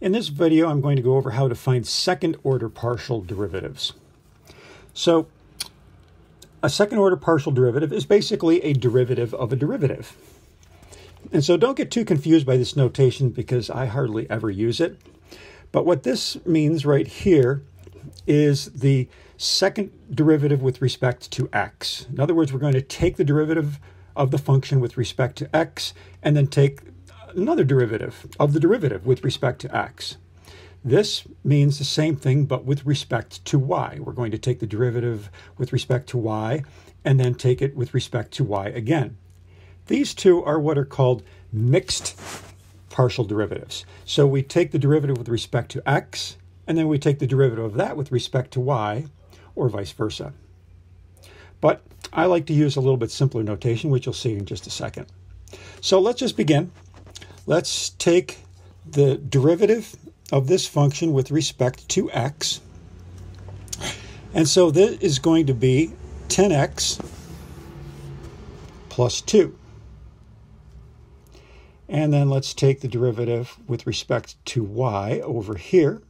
In this video, I'm going to go over how to find second-order partial derivatives. So, a second-order partial derivative is basically a derivative of a derivative. And so don't get too confused by this notation because I hardly ever use it. But what this means right here is the second derivative with respect to x. In other words, we're going to take the derivative of the function with respect to x and then take another derivative of the derivative with respect to x. This means the same thing, but with respect to y. We're going to take the derivative with respect to y and then take it with respect to y again. These two are what are called mixed partial derivatives. So we take the derivative with respect to x, and then we take the derivative of that with respect to y, or vice versa. But I like to use a little bit simpler notation, which you'll see in just a second. So let's just begin. Let's take the derivative of this function with respect to x. And so this is going to be 10x plus 2. And then let's take the derivative with respect to y over here.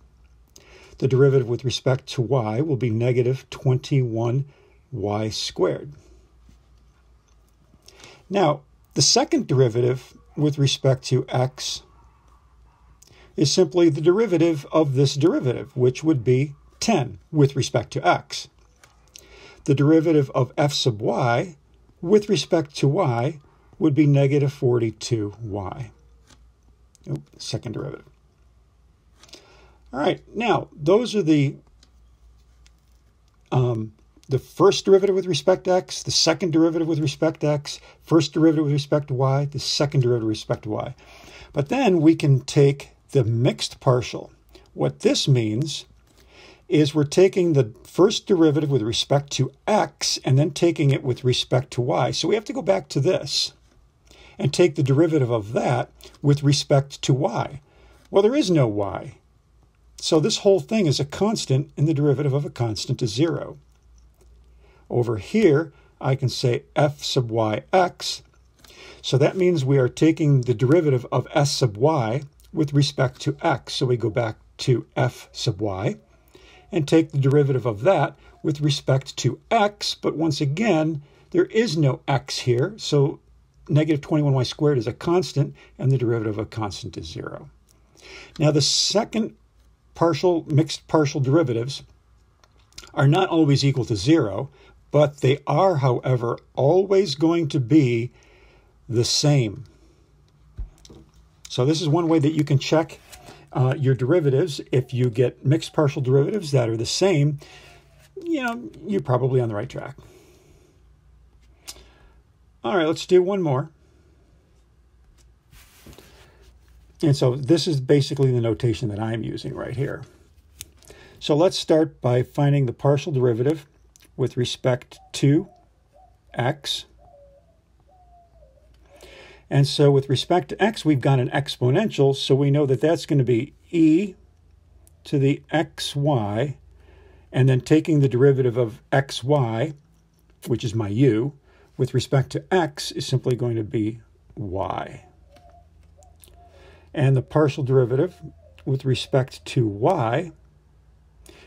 The derivative with respect to y will be negative 21y squared. Now, the second derivative with respect to x is simply the derivative of this derivative, which would be 10 with respect to x. The derivative of f sub y with respect to y would be negative 42y. Second derivative. All right, now those are the first derivative with respect to x, the second derivative with respect to x, first derivative with respect to y, the second derivative with respect to y. But then we can take the mixed partial. What this means is we're taking the first derivative with respect to x and then taking it with respect to y. So we have to go back to this and take the derivative of that with respect to y. Well, there is no y. So this whole thing is a constant, and the derivative of a constant is 0. Over here, I can say f sub y x. So that means we are taking the derivative of s sub y with respect to x. So we go back to f sub y and take the derivative of that with respect to x. But once again, there is no x here. So negative 21y squared is a constant, and the derivative of a constant is 0. Now, the second mixed partial derivatives are not always equal to 0, but they are, however, always going to be the same. So this is one way that you can check your derivatives. If you get mixed partial derivatives that are the same, you're probably on the right track. All right, let's do one more. And so this is basically the notation that I'm using right here. So let's start by finding the partial derivative with respect to x. And so with respect to x, we've got an exponential, so we know that that's going to be e to the xy, and then taking the derivative of xy, which is my u, with respect to x is simply going to be y. And the partial derivative with respect to y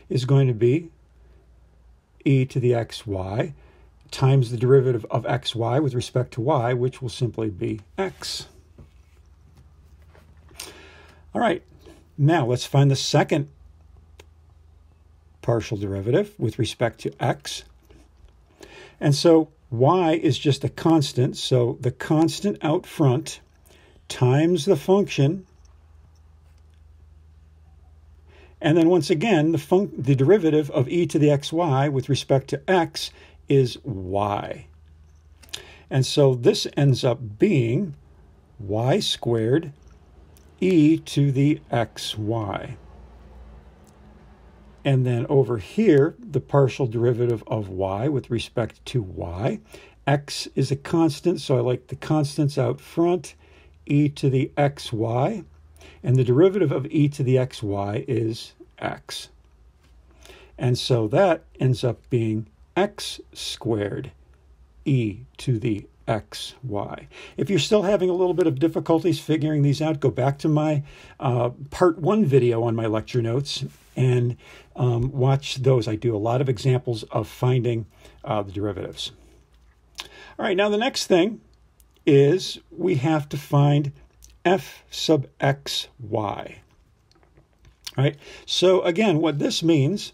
is going to be e to the xy times the derivative of xy with respect to y, which will simply be x. All right, now let's find the second partial derivative with respect to x. And so y is just a constant, so the constant out front times the function, and then once again, the derivative of e to the xy with respect to x is y. And so this ends up being y squared e to the xy. And then over here, the partial derivative of y with respect to y. X is a constant, so I like the constants out front. E to the xy, and the derivative of e to the xy is x. And so that ends up being x squared e to the xy. If you're still having a little bit of difficulties figuring these out, go back to my part 1 video on my lecture notes and watch those. I do a lot of examples of finding the derivatives. All right, now the next thing is we have to find f sub xy. All right, so again, what this means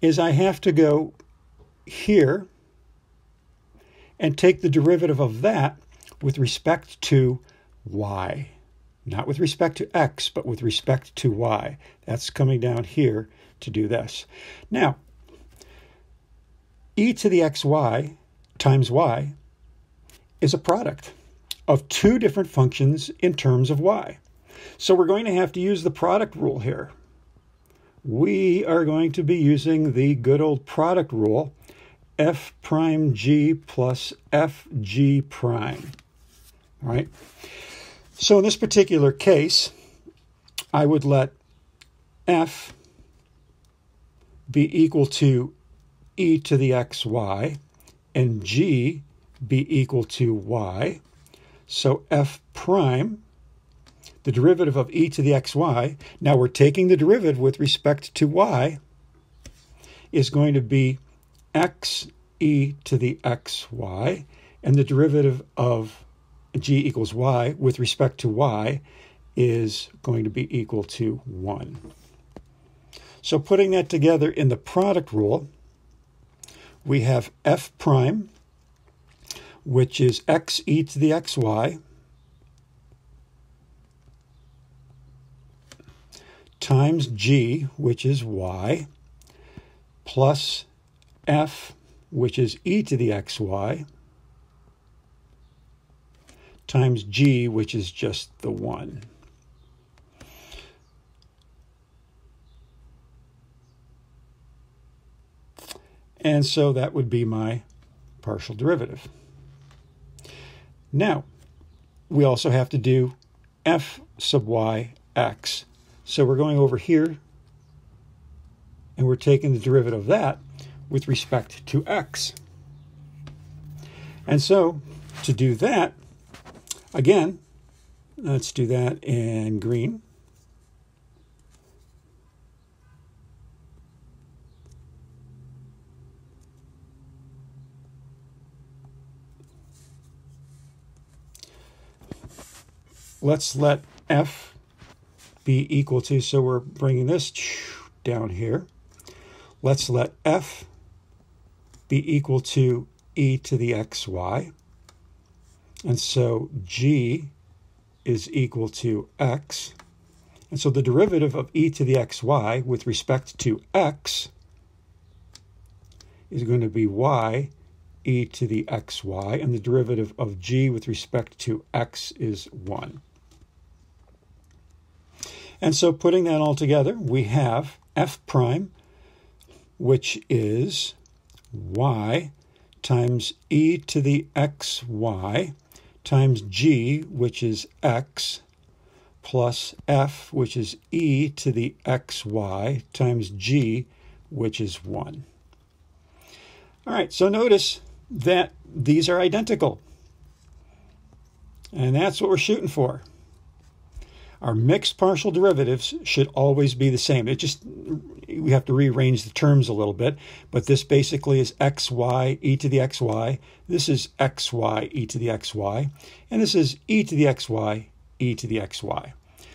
is I have to go here and take the derivative of that with respect to y. Not with respect to x, but with respect to y. That's coming down here to do this. Now, e to the xy times y is a product of two different functions in terms of y. So we're going to have to use the product rule here. We are going to be using the good old product rule, f prime g plus f g prime. All right. So in this particular case, I would let f be equal to e to the xy and g be equal to y. So f prime, the derivative of e to the xy, now we're taking the derivative with respect to y, is going to be x e to the xy, and the derivative of g equals y with respect to y is going to be equal to 1. So putting that together in the product rule, we have f prime, which is x e to the xy, times g, which is y, plus f, which is e to the xy, times g, which is just the 1. And so that would be my partial derivative. Now, we also have to do f sub y x. So we're going over here, and we're taking the derivative of that with respect to x. And so, to do that, again, let's do that in green. Let's let f be equal to, so we're bringing this down here. Let's let f be equal to e to the xy. And so g is equal to x. And so the derivative of e to the xy with respect to x is going to be y e to the xy, and the derivative of g with respect to x is 1. And so putting that all together, we have f prime, which is y times e to the xy times g, which is x, plus f, which is e to the xy times g, which is 1. All right, so notice that these are identical. And that's what we're shooting for. Our mixed partial derivatives should always be the same. We have to rearrange the terms a little bit, but this basically is xy e to the xy. This is xy e to the xy, and this is e to the xy e to the xy.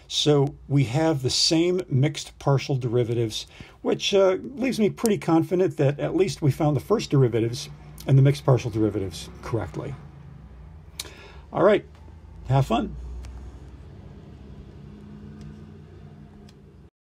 So we have the same mixed partial derivatives, which leaves me pretty confident that at least we found the first derivatives and the mixed partial derivatives correctly. All right, have fun.